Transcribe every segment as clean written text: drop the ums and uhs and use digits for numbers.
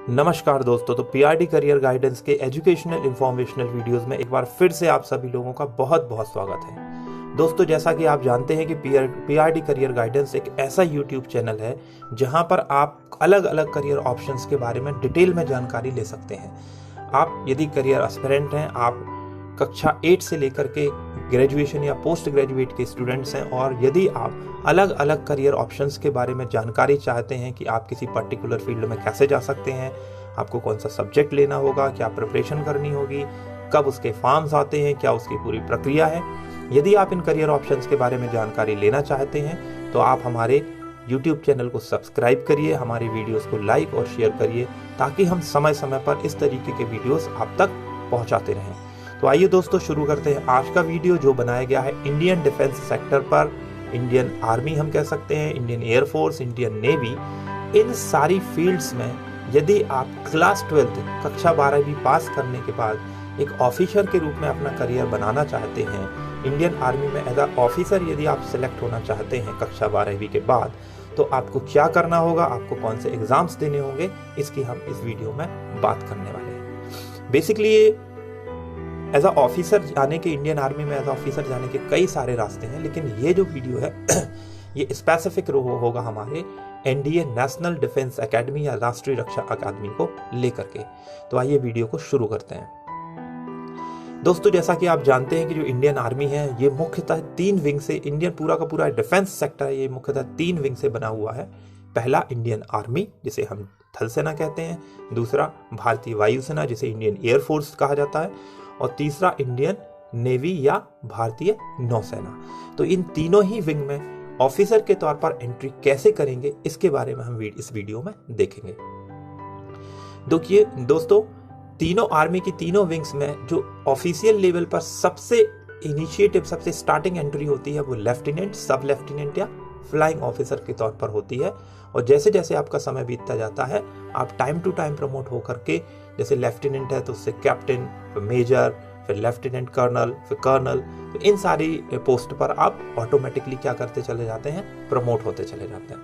नमस्कार दोस्तों। तो पीआरडी करियर गाइडेंस के एजुकेशनल इंफॉर्मेशनल वीडियोस में एक बार फिर से आप सभी लोगों का बहुत बहुत स्वागत है। दोस्तों, जैसा कि आप जानते हैं कि पीआरडी करियर गाइडेंस एक ऐसा यूट्यूब चैनल है जहां पर आप अलग अलग करियर ऑप्शंस के बारे में डिटेल में जानकारी ले सकते हैं। आप यदि करियर एस्पिरेंट हैं, आप कक्षा 8 से लेकर के ग्रेजुएशन या पोस्ट ग्रेजुएट के स्टूडेंट्स हैं, और यदि आप अलग अलग करियर ऑप्शंस के बारे में जानकारी चाहते हैं कि आप किसी पर्टिकुलर फील्ड में कैसे जा सकते हैं, आपको कौन सा सब्जेक्ट लेना होगा, क्या प्रिपरेशन करनी होगी, कब उसके फॉर्म्स आते हैं, क्या उसकी पूरी प्रक्रिया है, यदि आप इन करियर ऑप्शंस के बारे में जानकारी लेना चाहते हैं तो आप हमारे यूट्यूब चैनल को सब्सक्राइब करिए, हमारी वीडियोस को लाइक और शेयर करिए ताकि हम समय समय पर इस तरीके के वीडियोस आप तक पहुंचाते रहें। तो आइए दोस्तों, शुरू करते हैं आज का वीडियो जो बनाया गया है इंडियन डिफेंस सेक्टर पर। इंडियन आर्मी हम कह सकते हैं, इंडियन एयरफोर्स, इंडियन नेवी, इन सारी फील्ड्स में यदि आप क्लास 12 कक्षा 12वीं पास करने के बाद एक ऑफिसर के रूप में अपना करियर बनाना चाहते हैं, इंडियन आर्मी में एज अ ऑफिसर यदि आप सिलेक्ट होना चाहते हैं कक्षा 12वीं के बाद, तो आपको क्या करना होगा, आपको कौन से एग्जाम्स देने होंगे, इसकी हम इस वीडियो में बात करने वाले हैं। बेसिकली एज अ ऑफिसर जाने के, इंडियन आर्मी में एज अ ऑफिसर जाने के कई सारे रास्ते हैं, लेकिन ये जो वीडियो है ये स्पेसिफिक होगा हमारे एनडीए नेशनल डिफेंस एकेडमी या राष्ट्रीय रक्षा अकादमी को लेकर के। तो आइए वीडियो को शुरू करते हैं। दोस्तों, जैसा कि आप जानते हैं कि जो इंडियन आर्मी है ये मुख्यतः 3 विंग से, इंडियन पूरा का पूरा डिफेंस सेक्टर है ये मुख्यतः 3 विंग से बना हुआ है। पहला इंडियन आर्मी जिसे हम थल सेना कहते हैं, दूसरा भारतीय वायुसेना जिसे इंडियन एयरफोर्स कहा जाता है, और तीसरा इंडियन नेवी या भारतीय नौसेना। तो इन तीनों ही विंग में ऑफिसर के तौर पर एंट्री कैसे करेंगे इसके बारे में हम इस वीडियो में देखेंगे। देखिए दोस्तों, तीनों आर्मी की तीनों विंग्स में जो ऑफिशियल लेवल पर सबसे स्टार्टिंग एंट्री होती है वो लेफ्टिनेंट, सब लेफ्टिनेंट या फ्लाइंग ऑफिसर के तौर पर होती है। और जैसे जैसे आपका समय बीतता जाता है आप टाइम टू टाइम प्रमोट होकर के, जैसे लेफ्टिनेंट है तो उससे कैप्टन, फिर मेजर, फिर लेफ्टिनेंट कर्नल, फिर कर्नल, तो इन सारी पोस्ट पर आप ऑटोमेटिकली क्या करते चले जाते हैं, प्रमोट होते चले जाते हैं।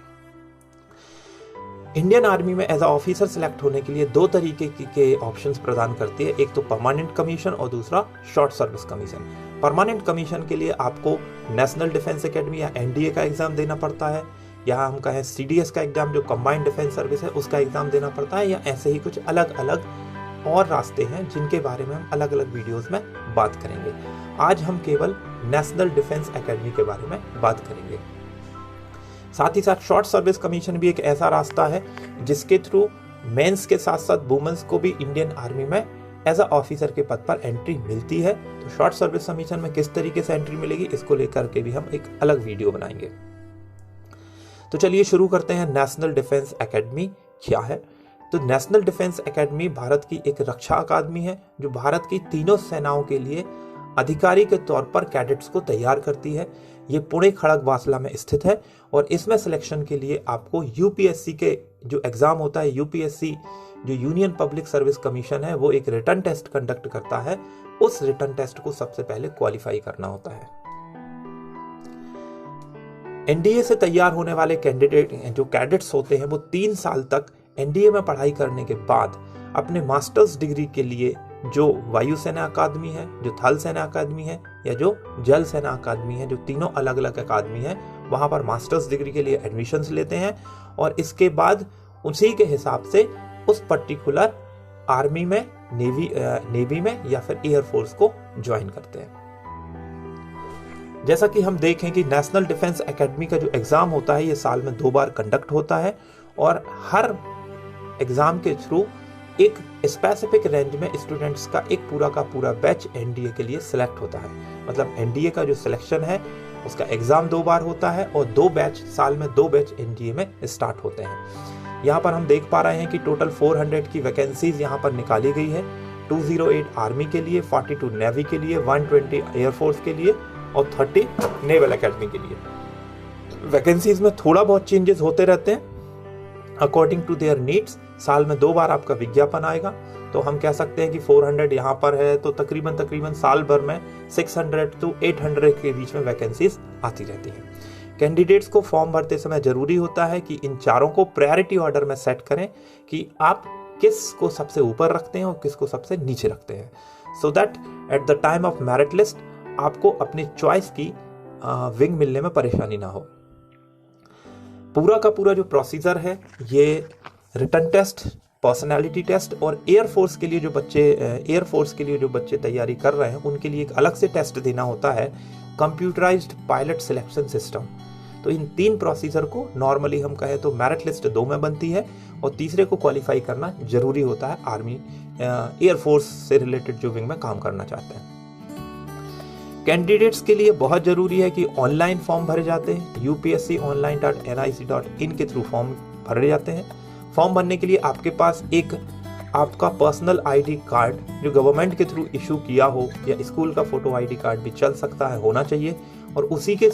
इंडियन आर्मी में एज अ ऑफिसर सिलेक्ट होने के लिए 2 तरीके के ऑप्शंस प्रदान करती है, एक तो परमानेंट कमीशन और दूसरा short service commission. Permanent commission के लिए आपको नेशनल डिफेंस एकेडमी या एनडीए का एग्जाम देना पड़ता है, या हम कहें सीडीएस का एग्जाम जो कंबाइंड डिफेंस सर्विस है उसका एग्जाम देना पड़ता है, या ऐसे ही कुछ अलग अलग और रास्ते हैं जिनके बारे में हम अलग अलग वीडियोस में बात करेंगे। आज हम केवल नेशनल डिफेंस एकेडमी के बारे में बात करेंगे। साथ ही साथ शॉर्ट सर्विस कमीशन भी एक ऐसा रास्ता है जिसके थ्रू मेंस के साथ साथ वुमेन्स को भी इंडियन आर्मी में एज अ ऑफिसर के पद पर एंट्री मिलती है। तो शॉर्ट सर्विस कमीशन में किस तरीके से एंट्री मिलेगी इसको लेकर के भी हम एक अलग वीडियो बनाएंगे। तो चलिए शुरू करते हैं। नेशनल डिफेंस एकेडमी क्या है? तो नेशनल डिफेंस एकेडमी भारत की एक रक्षा अकादमी है जो भारत की तीनों सेनाओं के लिए अधिकारी के तौर पर कैडेट्स को तैयार करती है। ये पुणे खड़गवासला में स्थित है और इसमें सिलेक्शन के लिए आपको यूपीएससी के जो एग्जाम होता है, यूपीएससी जो यूनियन पब्लिक सर्विस कमीशन है, वो एक रिटन टेस्ट कंडक्ट करता है। उस रिटन टेस्ट को सबसे पहले क्वालिफाई करना होता है। एनडीए से तैयार होने वाले जो कैडेट्स होते हैं वो 3 साल तक एनडीए में पढ़ाई करने के बाद अपने मास्टर्स डिग्री के लिए जो वायुसेना अकादमी है, जो थल सेना अकादमी है, या जो जल सेना अकादमी है, जो तीनों अलग अलग अकादमी है, वहां पर मास्टर्स डिग्री के लिए एडमिशन्स लेते हैं और इसके बाद उसी के हिसाब से उस पर्टिकुलर आर्मी में, नेवी में या फिर एयरफोर्स को ज्वाइन करते हैं। जैसा कि हम देखें कि नेशनल डिफेंस एकेडमी का जो एग्जाम होता है ये साल में 2 बार कंडक्ट होता है और हर एग्जाम के थ्रू एक स्पेसिफिक रेंज में स्टूडेंट्स का एक पूरा का पूरा बैच एनडीए के लिए सिलेक्ट होता है। मतलब एनडीए का जो सिलेक्शन है उसका एग्जाम 2 बार होता है और 2 बैच, साल में 2 बैच एनडीए में स्टार्ट होते हैं। यहाँ पर हम देख पा रहे हैं कि टोटल 400 की वैकेंसीज यहाँ पर निकाली गई है। 208 आर्मी के लिए, 42 नेवी के लिए, 120 एयरफोर्स के लिए और 30 नेवल एकेडमी के लिए। वैकेंसीज में थोड़ा बहुत चेंजेस होते रहते हैं अकॉर्डिंग टू देयर नीड्स। साल में 2 बार आपका विज्ञापन आएगा, तो हम कह सकते हैं कि 400 यहाँ पर है तो तकरीबन साल भर में 600 to 800 के बीच में वैकेंसीज आती रहती है। कैंडिडेट्स को फॉर्म भरते समय जरूरी होता है कि इन चारों को प्रायोरिटी ऑर्डर में सेट करें कि आप किसको सबसे ऊपर रखते हैं और किसको सबसे नीचे रखते हैं, so that at the time of merit list आपको अपनी चॉइस की विंग मिलने में परेशानी ना हो। पूरा का पूरा जो प्रोसीजर है, ये रिटन टेस्ट, पर्सनालिटी टेस्ट और एयरफोर्स के लिए जो बच्चे तैयारी कर रहे हैं उनके लिए एक अलग से टेस्ट देना होता है, कंप्यूटराइज्ड पायलट सिलेक्शन सिस्टम। तो इन 3 प्रोसीजर को नॉर्मली हम कहें तो मेरिट लिस्ट 2 में बनती है और तीसरे को क्वालिफाई करना जरूरी होता है आर्मी एयरफोर्स से रिलेटेड जो विंग में काम करना चाहते हैं। कैंडिडेट्स के लिए बहुत जरूरी है कि ऑनलाइन फॉर्म भरे जाते हैं, upsconline.nic.in के थ्रू फॉर्म भरे जाते हैं। फॉर्म भरने के लिए आपके पास एक आपका पर्सनल आईडी कार्ड जो गवर्नमेंट के थ्रू इशू किया हो या स्कूल का फोटो आईडी कार्ड भी चल सकता है, होना चाहिए, और उसी के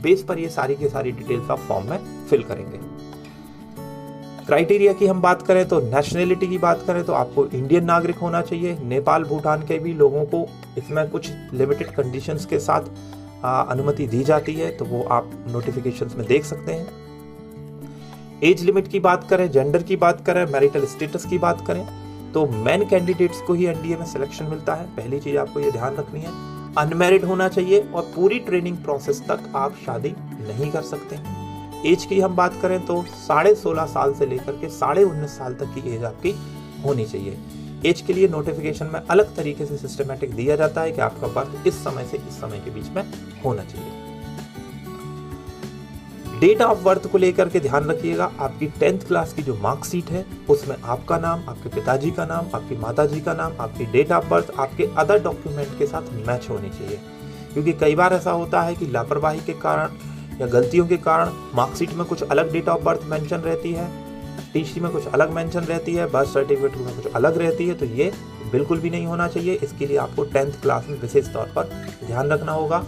बेस पर ये सारी की सारी डिटेल्स आप फॉर्म में फिल करेंगे। क्राइटेरिया की हम बात करें तो नेशनलिटी की बात करें तो आपको इंडियन नागरिक होना चाहिए। नेपाल भूटान के भी लोगों को इसमें कुछ लिमिटेड कंडीशंस के साथ अनुमति दी जाती है, तो वो आप नोटिफिकेशंस में देख सकते हैं। एज लिमिट की बात करें, जेंडर की बात करें, मैरिटल स्टेटस की बात करें तो मेन कैंडिडेट्स को ही एनडीए में सिलेक्शन मिलता है। पहली चीज आपको ये ध्यान रखनी है, अनमैरिड होना चाहिए और पूरी ट्रेनिंग प्रोसेस तक आप शादी नहीं कर सकते हैं। एज की हम बात करें तो 16.5 साल से लेकर के 19.5 साल तक की एज आपकी होनी चाहिए। एज के लिए नोटिफिकेशन में अलग तरीके से सिस्टमैटिक दिया जाता है कि आपका बर्थ इस समय से इस समय के बीच में होना चाहिए। डेट ऑफ बर्थ को लेकर के ध्यान रखिएगा, आपकी 10th क्लास की जो मार्कशीट है उसमें आपका नाम, आपके पिताजी का नाम, आपकी माताजी का नाम, आपकी डेट ऑफ बर्थ आपके अदर डॉक्यूमेंट के साथ मैच होनी चाहिए। क्योंकि कई बार ऐसा होता है कि लापरवाही के कारण या गलतियों के कारण मार्कशीट में कुछ अलग डेट ऑफ बर्थ मेंशन रहती है, टीसी में कुछ अलग मेंशन रहती है, बर्थ सर्टिफिकेट में कुछ अलग रहती है, तो ये बिल्कुल भी नहीं होना चाहिए। इसके लिए आपको 10th क्लास में विशेष तौर पर ध्यान रखना होगा।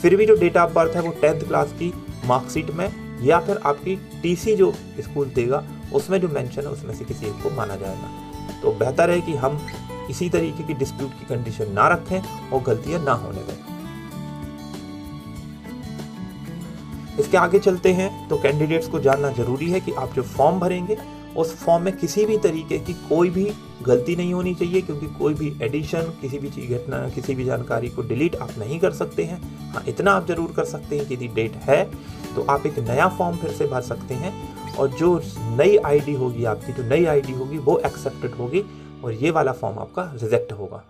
फिर भी जो डेट ऑफ बर्थ है वो 10th क्लास की मार्कशीट में या फिर आपकी टीसी जो स्कूल देगा उसमें जो मेंशन है उसमें से किसी एक को माना जाएगा। तो बेहतर है कि हम इसी तरीके की डिस्प्यूट की कंडीशन ना रखें और गलतियां ना होने दें। इसके आगे चलते हैं तो कैंडिडेट्स को जानना जरूरी है कि आप जो फॉर्म भरेंगे उस फॉर्म में किसी भी तरीके की कोई भी गलती नहीं होनी चाहिए, क्योंकि कोई भी एडिशन, किसी भी चीज घटना, किसी भी जानकारी को डिलीट आप नहीं कर सकते हैं। हाँ, इतना आप जरूर कर सकते हैं कि यदि डेट है तो आप एक नया फॉर्म फिर से भर सकते हैं और जो नई आईडी होगी आपकी, जो नई आईडी होगी वो एक्सेप्टेड होगी और ये वाला फॉर्म आपका रिजेक्ट होगा।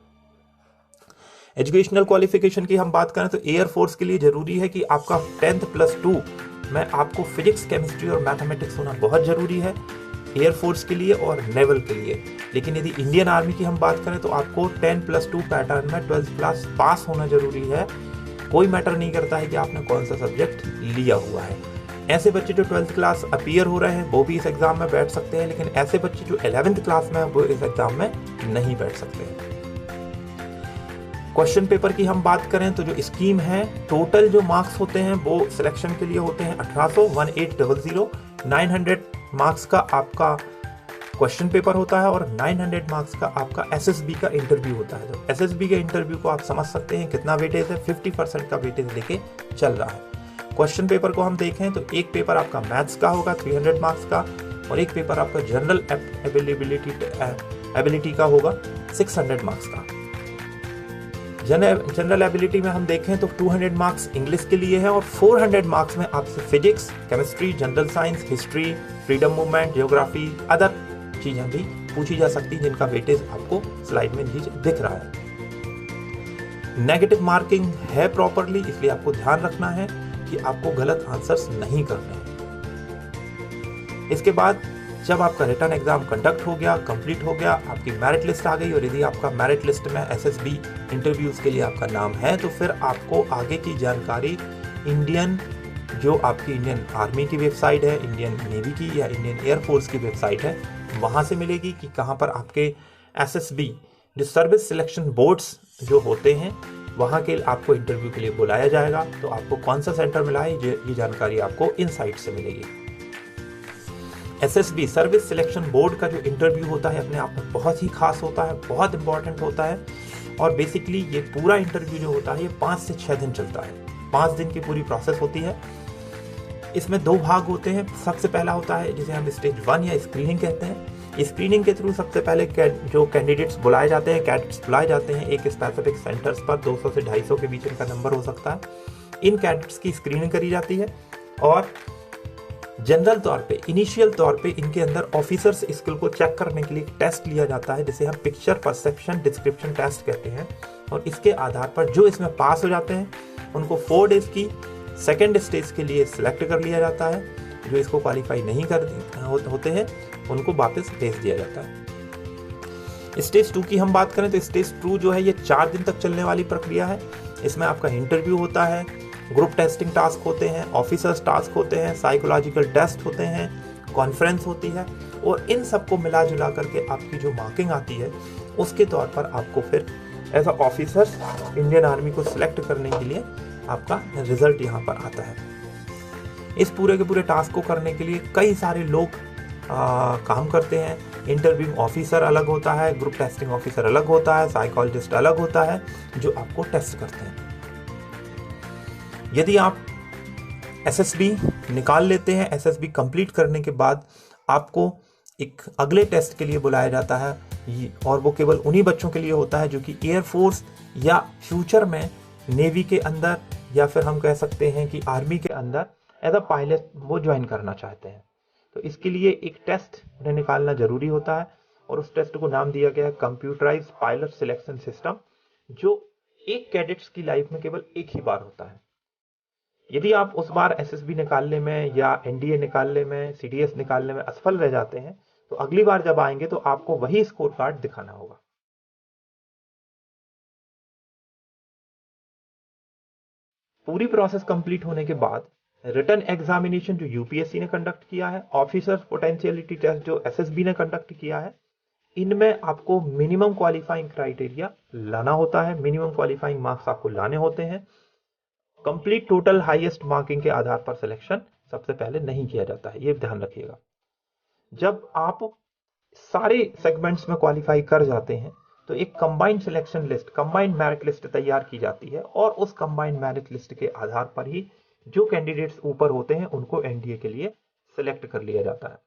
एजुकेशनल क्वालिफिकेशन की हम बात करें तो एयरफोर्स के लिए जरूरी है कि आपका 10th+2 में आपको फिजिक्स, केमिस्ट्री और मैथमेटिक्स होना बहुत जरूरी है एयरफोर्स के लिए और नेवल के लिए। लेकिन यदि इंडियन आर्मी की हम बात करें तो आपको 10+2 पैटर्न में 12th क्लास पास होना जरूरी है। कोई मैटर नहीं करता है कि आपने कौन सा सब्जेक्ट लिया हुआ है। ऐसे बच्चे जो 12th क्लास अपीयर हो रहे हैं वो भी इस एग्जाम में बैठ सकते हैं, लेकिन ऐसे बच्चे जो 11th क्लास में हैं वो इस एग्जाम में नहीं बैठ सकते हैं। क्वेश्चन पेपर की हम बात करें तो जो स्कीम है, टोटल जो मार्क्स होते हैं वो सिलेक्शन के लिए होते हैं 1800, 1800, 900 मार्क्स का आपका क्वेश्चन पेपर होता है और 900 मार्क्स का आपका एसएसबी का इंटरव्यू होता है। तो एसएसबी के इंटरव्यू को आप समझ सकते हैं कितना वेटेज है, 50% का वेटेज लेके चल रहा है। क्वेश्चन पेपर को हम देखें तो एक पेपर आपका मैथ्स का होगा 300 मार्क्स का और एक पेपर आपका जनरल एबिलिटी का होगा 600 मार्क्स का। जनरल एबिलिटी में हम देखें तो 200 मार्क्स इंग्लिश के लिए है और 400 मार्क्स में आपसे physics, chemistry, general science, history, freedom movement, geography, other चीजें भी पूछी जा सकती हैं जिनका वेटेज आपको स्लाइड में दिख रहा है। नेगेटिव मार्किंग है प्रॉपरली, इसलिए आपको ध्यान रखना है कि आपको गलत आंसर्स नहीं करने हैं। इसके बाद जब आपका रिटर्न एग्जाम कंडक्ट हो गया, कंप्लीट हो गया, आपकी मेरिट लिस्ट आ गई और यदि आपका मेरिट लिस्ट में एसएसबी इंटरव्यूज के लिए आपका नाम है तो फिर आपको आगे की जानकारी जो आपकी इंडियन आर्मी की वेबसाइट है, इंडियन नेवी की या इंडियन एयरफोर्स की वेबसाइट है, वहाँ से मिलेगी कि कहाँ पर आपके एसएसबी जो सर्विस सिलेक्शन बोर्ड्स जो होते हैं वहाँ के आपको इंटरव्यू के लिए बुलाया जाएगा। तो आपको कौन सा सेंटर मिला है ये जानकारी आपको इन साइट से मिलेगी। एसएसबी सर्विस सिलेक्शन बोर्ड का जो इंटरव्यू होता है अपने आप में बहुत ही खास होता है, बहुत इंपॉर्टेंट होता है और बेसिकली ये पूरा इंटरव्यू जो होता है ये 5 से 6 दिन चलता है। 5 दिन की पूरी प्रोसेस होती है। इसमें 2 भाग होते हैं। सबसे पहला होता है जिसे हम स्टेज 1 या स्क्रीनिंग कहते हैं। स्क्रीनिंग के थ्रू सबसे पहले जो कैंडिडेट्स बुलाए जाते हैं, कैडेट्स बुलाए जाते हैं एक स्पेसिफिक सेंटर्स पर, 200 से 250 के बीच इनका नंबर हो सकता है। इन कैडेट्स की स्क्रीनिंग करी जाती है और जनरल तौर पे, इनिशियल तौर पे इनके अंदर ऑफिसर्स स्किल को चेक करने के लिए टेस्ट लिया जाता है जिसे हम पिक्चर परसेप्शन डिस्क्रिप्शन टेस्ट कहते हैं। और इसके आधार पर जो इसमें पास हो जाते हैं उनको 4 डेज की सेकेंड स्टेज के लिए सिलेक्ट कर लिया जाता है। जो इसको क्वालिफाई नहीं होते हैं उनको वापस भेज दिया जाता है। स्टेज 2 की हम बात करें तो स्टेज 2 जो है ये 4 दिन तक चलने वाली प्रक्रिया है। इसमें आपका इंटरव्यू होता है, ग्रुप टेस्टिंग टास्क होते हैं, ऑफिसर्स टास्क होते हैं, साइकोलॉजिकल टेस्ट होते हैं, कॉन्फ्रेंस होती है और इन सबको मिला जुला करके आपकी जो मार्किंग आती है उसके तौर पर आपको फिर as a officers Indian army को सिलेक्ट करने के लिए आपका रिजल्ट यहाँ पर आता है। इस पूरे के पूरे टास्क को करने के लिए कई सारे लोग काम करते हैं। इंटरव्यू ऑफिसर अलग होता है, ग्रुप टेस्टिंग ऑफिसर अलग होता है, साइकोलॉजिस्ट अलग होता है जो आपको टेस्ट करते हैं। यदि आप एसएसबी निकाल लेते हैं, एसएसबी कंप्लीट करने के बाद आपको एक अगले टेस्ट के लिए बुलाया जाता है और वो केवल उन्हीं बच्चों के लिए होता है जो कि एयरफोर्स या फ्यूचर में नेवी के अंदर या फिर हम कह सकते हैं कि आर्मी के अंदर एज अ पायलट वो ज्वाइन करना चाहते हैं। तो इसके लिए एक टेस्ट उन्हें निकालना जरूरी होता है और उस टेस्ट को नाम दिया गया है कंप्यूटराइज्ड पायलट सिलेक्शन सिस्टम, जो एक कैडेट्स की लाइफ में केवल एक ही बार होता है। यदि आप उस बार एसएसबी निकालने में या एनडीए निकालने में, सीडीएस निकालने में असफल रह जाते हैं तो अगली बार जब आएंगे तो आपको वही स्कोर कार्ड दिखाना होगा। पूरी प्रोसेस कंप्लीट होने के बाद रिटन एग्जामिनेशन जो यूपीएससी ने कंडक्ट किया है, ऑफिसर्स पोटेंशियलिटी टेस्ट जो एसएसबी ने कंडक्ट किया है, इनमें आपको मिनिमम क्वालिफाइंग क्राइटेरिया लाना होता है, मिनिमम क्वालिफाइंग मार्क्स आपको लाने होते हैं। कंप्लीट टोटल हाईएस्ट मार्किंग के आधार पर सिलेक्शन सबसे पहले नहीं किया जाता है, ये ध्यान रखिएगा। जब आप सारे सेगमेंट्स में क्वालिफाई कर जाते हैं तो एक combined selection list, combined merit list तैयार की जाती है और उस कंबाइंड मेरिट लिस्ट के आधार पर ही जो कैंडिडेट्स ऊपर होते हैं उनको एनडीए के लिए सिलेक्ट कर लिया जाता है।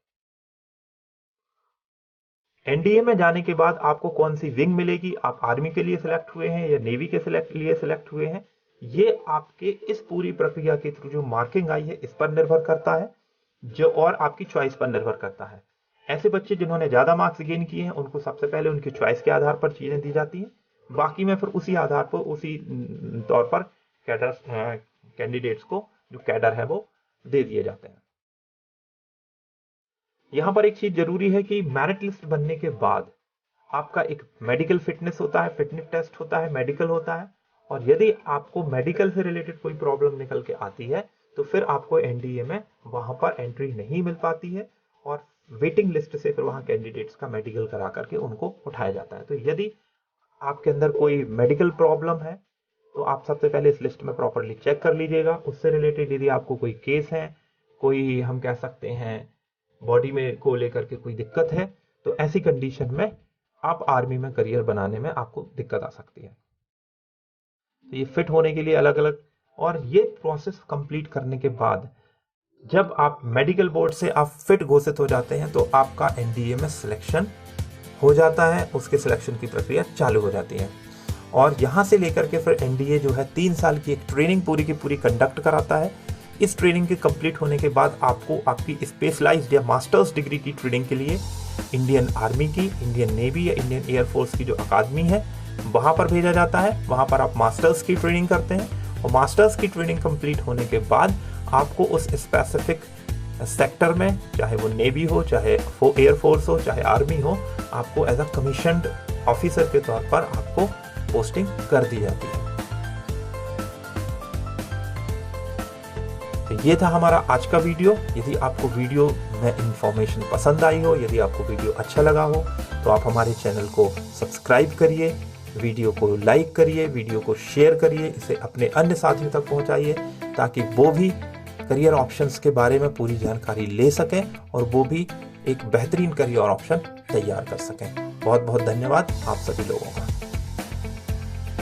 एनडीए में जाने के बाद आपको कौन सी विंग मिलेगी, आप आर्मी के लिए सिलेक्ट हुए हैं या नेवी के लिए सिलेक्ट हुए हैं, ये आपके इस पूरी प्रक्रिया के थ्रू जो मार्किंग आई है इस पर निर्भर करता है, जो और आपकी चॉइस पर निर्भर करता है। ऐसे बच्चे जिन्होंने ज्यादा मार्क्स गेन किए हैं उनको सबसे पहले उनकी चॉइस के आधार पर चीजें दी जाती हैं, बाकी में फिर उसी आधार पर, उसी तौर पर कैंडिडेट्स को जो कैडर है वो दे दिए जाते हैं। यहां पर एक चीज जरूरी है कि मेरिट लिस्ट बनने के बाद आपका एक मेडिकल फिटनेस होता है, फिटनेस टेस्ट होता है, मेडिकल होता है, और यदि आपको मेडिकल से रिलेटेड कोई प्रॉब्लम निकल के आती है तो फिर आपको एनडीए में वहां पर एंट्री नहीं मिल पाती है और वेटिंग लिस्ट से फिर वहां कैंडिडेट्स का मेडिकल करा करके उनको उठाया जाता है। तो यदि आपके अंदर कोई मेडिकल प्रॉब्लम है तो आप सबसे पहले इस लिस्ट में प्रॉपर्ली चेक कर लीजिएगा। उससे रिलेटेड यदि आपको कोई केस है, कोई हम कह सकते हैं बॉडी में को लेकर के कोई दिक्कत है, तो ऐसी कंडीशन में आप आर्मी में करियर बनाने में आपको दिक्कत आ सकती है। तो ये फिट होने के लिए अलग अलग, और ये प्रोसेस कंप्लीट करने के बाद जब आप मेडिकल बोर्ड से आप फिट घोषित हो जाते हैं तो आपका एनडीए में सिलेक्शन हो जाता है, उसके सिलेक्शन की प्रक्रिया चालू हो जाती है। और यहाँ से लेकर के फिर एनडीए जो है 3 साल की एक ट्रेनिंग पूरी की पूरी कंडक्ट कराता है। इस ट्रेनिंग के कंप्लीट होने के बाद आपको आपकी स्पेशलाइज्ड या मास्टर्स डिग्री की ट्रेनिंग के लिए इंडियन आर्मी की, इंडियन नेवी या इंडियन एयरफोर्स की जो अकादमी है वहाँ पर भेजा जाता है। वहाँ पर आप मास्टर्स की ट्रेनिंग करते हैं और मास्टर्स की ट्रेनिंग कंप्लीट होने के बाद आपको उस स्पेसिफिक सेक्टर में, चाहे वो नेवी हो, चाहे वो एयरफोर्स हो, चाहे आर्मी हो, आपको एज अ कमीशन्ड ऑफिसर के तौर पर आपको पोस्टिंग कर दी जाती है। तो ये था हमारा आज का वीडियो। यदि आपको वीडियो में इंफॉर्मेशन पसंद आई हो, यदि आपको वीडियो अच्छा लगा हो तो आप हमारे चैनल को सब्सक्राइब करिए, वीडियो को लाइक करिए, वीडियो को शेयर करिए, इसे अपने अन्य साथियों तक पहुंचाइए ताकि वो भी करियर ऑप्शंस के बारे में पूरी जानकारी ले सकें और वो भी एक बेहतरीन करियर ऑप्शन तैयार कर सकें। बहुत बहुत धन्यवाद आप सभी लोगों का।